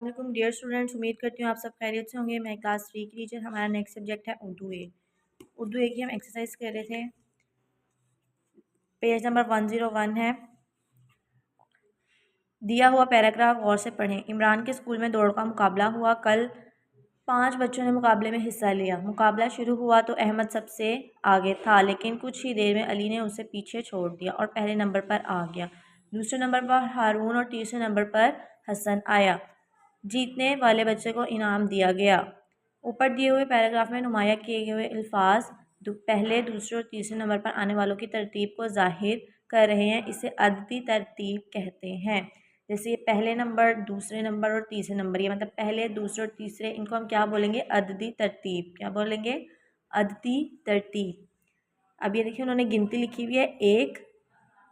वालेकुम dear students, उम्मीद करती हूँ आप सब खैरियत से होंगे। मैं क्लास 3 की टीचर। हमारा नेक्स्ट सब्जेक्ट है उर्दू ए। उर्दू ए की हम एक्सरसाइज कर रहे थे। पेज नंबर 101 है। दिया हुआ पैराग्राफ गौर से पढ़ें। इमरान के स्कूल में दौड़ का मुकाबला हुआ। कल 5 बच्चों ने मुकाबले में हिस्सा लिया। मुकाबला शुरू हुआ तो अहमद सबसे आगे था, लेकिन कुछ ही देर में अली ने उसे पीछे छोड़ दिया और पहले नंबर पर आ गया। दूसरे नंबर पर हारून और तीसरे नंबर पर हसन आया। जीतने वाले बच्चे को इनाम दिया गया। ऊपर दिए हुए पैराग्राफ में नुमाया किए हुए अल्फाज पहले, दूसरे और तीसरे नंबर पर आने वालों की तरतीब को जाहिर कर रहे हैं। इसे अददी तरतीब कहते हैं। जैसे ये पहले नंबर, दूसरे नंबर और तीसरे नंबर, ये मतलब पहले, दूसरे और तीसरे, इनको हम क्या बोलेंगे? अददी तरतीब। क्या बोलेंगे? अददी तरतीब। अब ये देखिए उन्होंने गिनती लिखी हुई है एक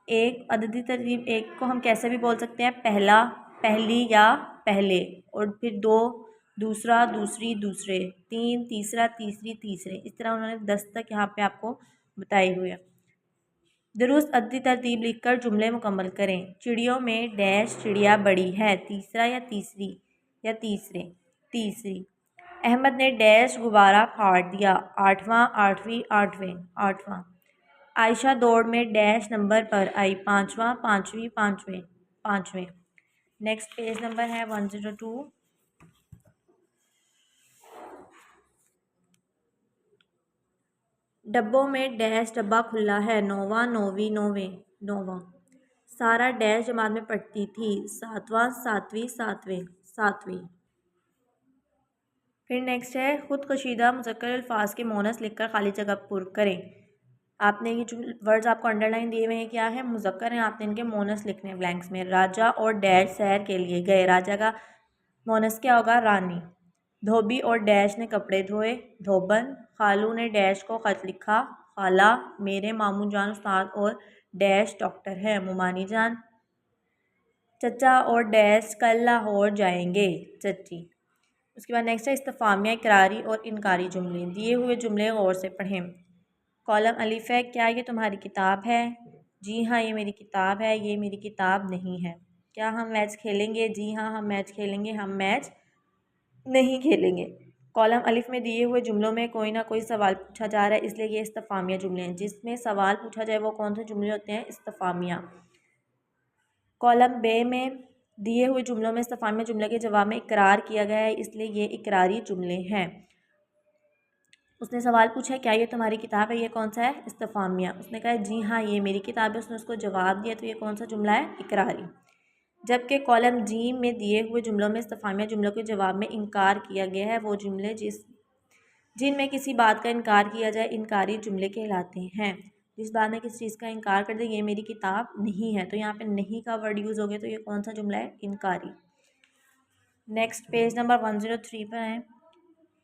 एक। अददी तरतीब एक को हम कैसे भी बोल सकते हैं? पहला, पहली या पहले। और फिर दो, दूसरा, दूसरी, दूसरे। तीन, तीसरा, तीसरी, तीसरे। इस तरह उन्होंने 10 तक यहाँ पे आपको बताए हुए हैं। दुरुस्त अददी तरतीब लिखकर जुमले मुकम्मल करें। चिड़ियों में डैश चिड़िया बड़ी है। तीसरा या तीसरी या तीसरे? तीसरी। अहमद ने डैश गुब्बारा फाड़ दिया। आठवां, आठवीं, आठवें, आठवां। आयशा दौड़ में डैश नंबर पर आई। पाँचवां, पाँचवीं, पाँचवें, पाँचवें। नेक्स्ट पेज नंबर है 102। डब्बों में डैश डब्बा खुला है। नौवां, नौवीं, नौवें, नौवां। सारा डैश जमात में पढ़ती थी। सातवां, सातवीं, सातवें, सातवीं। फिर नेक्स्ट है खुद कशीदा मुज़क्कर अल्फाज के मोनस लिखकर खाली जगह पुर करें। आपने ये जो वर्ड्स आपको अंडरलाइन दिए हुए हैं क्या है? मुज़क्कर हैं। आपने इनके मोनस लिखने हैं ब्लैंक्स में। राजा और डैश सैर के लिए गए। राजा का मोनस क्या होगा? रानी। धोबी और डैश ने कपड़े धोए। धोबन। खालू ने डैश को ख़त लिखा। खाला। मेरे मामू जान उस्ताद और डैश डॉक्टर है। मुमानी जान। चचा और डैश कल लाहौर जाएंगे। चची। उसके बाद नेक्स्ट है इस्तिफ़ामिया, इकरारी और इनकारी जुमले। दिए हुए जुमले गौर से पढ़ें। कॉलम अलिफ है। क्या ये तुम्हारी किताब है? जी हाँ, ये मेरी किताब है। ये मेरी किताब नहीं है। क्या हम मैच खेलेंगे? जी हाँ, हम मैच खेलेंगे। हम मैच नहीं खेलेंगे। कॉलम अलिफ में दिए हुए जुमलों में कोई ना कोई सवाल पूछा जा रहा है, इसलिए ये इस्तिफ़ामिया जुमले हैं। जिसमें सवाल पूछा जाए वो कौन से जुमले होते हैं? इस्तिफ़ामिया। कॉलम बे में दिए हुए जुमलों में इस्तिफ़ामिया जुमले के जवाब में इकरार किया गया है, इसलिए ये इकरारी जुमले हैं। उसने सवाल पूछा है क्या ये तुम्हारी किताब है? ये कौन सा है? इस्तिफ़ामिया। उसने कहा जी हाँ, ये मेरी किताब है। उसने उसको जवाब दिया, तो ये कौन सा जुमला है? इकरारी। जबकि कॉलम जी में दिए हुए जुमलों में इस्तिफ़ामिया जुमलों के जवाब में इनकार किया गया है, वो जुमले जिनमें किसी बात का इनकार किया जाए इनकारी जुमले कहलाते हैं। जिस बात में किसी चीज़ का इनकार कर दे, ये मेरी किताब नहीं है, तो यहाँ पे नहीं का वर्ड यूज़ हो गया, तो ये कौन सा जुमला है? इनकारी। नेक्स्ट पेज नंबर 103 पर है।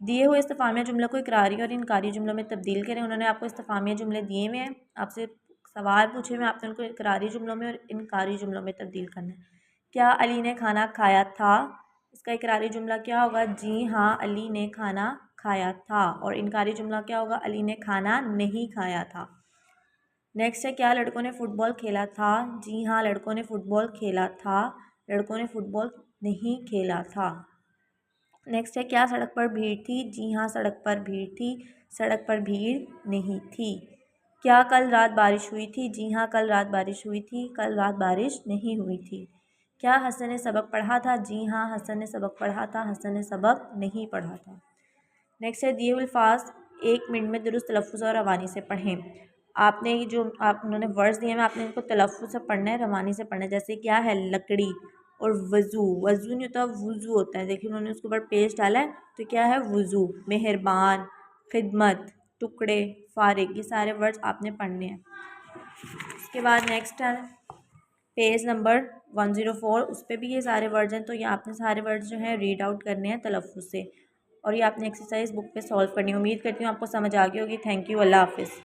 दिए हुए इस्तिफ़ामिया जुमलों को इकरारी और इनकारी जुमलों में तब्दील करें। उन्होंने आपको इस्तिफ़ामिया जुमले दिए हुए हैं, आपसे सवाल पूछे हुए, आपने उनको इकरारी जुमलों में और इनकारी जुमलों में तब्दील करना है। क्या अली ने खाना खाया था? इसका इकरारी जुमला क्या होगा? जी हाँ, अली ने खाना खाया था। और इनकारी जुमला क्या होगा? अली ने खाना नहीं खाया था। नेक्स्ट है क्या लड़कों ने फ़ुटबॉल खेला था? जी हाँ, लड़कों ने फ़ुटबॉल खेला था। लड़कों ने फ़ुटबॉल नहीं खेला था। नेक्स्ट है क्या सड़क पर भीड़ थी? जी हाँ, सड़क पर भीड़ थी। सड़क पर भीड़ नहीं थी। क्या कल रात बारिश हुई थी? जी हाँ, कल रात बारिश हुई थी। कल रात बारिश नहीं हुई थी। क्या हसन ने सबक पढ़ा था? जी हाँ, हसन ने सबक पढ़ा था। हसन ने सबक नहीं पढ़ा था। नेक्स्ट है दिए हुए अल्फाज 1 मिनट में दुरुस्त तलफ़्फ़ुज़ और रवानी से पढ़ें। आपने ये जो उन्होंने वर्ड्स दिए हैं, आपने इनको तलफ़्फ़ुज़ से पढ़ना है, रवानी से पढ़ना है। जैसे क्या है? लकड़ी और वज़ू। वज़ू नहीं होता, वुज़ू होता है। देखिए उन्होंने उसके ऊपर पेश डाला है, तो क्या है? वज़ू। मेहरबान, खिदमत, टुकड़े, फ़ारिग, ये सारे वर्ड्स आपने पढ़ने हैं। इसके बाद नेक्स्ट है पेज नंबर 104, उस पर भी ये सारे वर्ड्स हैं, तो ये आपने सारे वर्ड्स जो हैं रीड आउट करने हैं तलफ़्फ़ुज़ से, और ये आपने एक्सरसाइज बुक पे सॉल्व करनी है। उम्मीद करती हूँ आपको समझ आ गई होगी। Thank you. अल्लाह हाफ़िज़।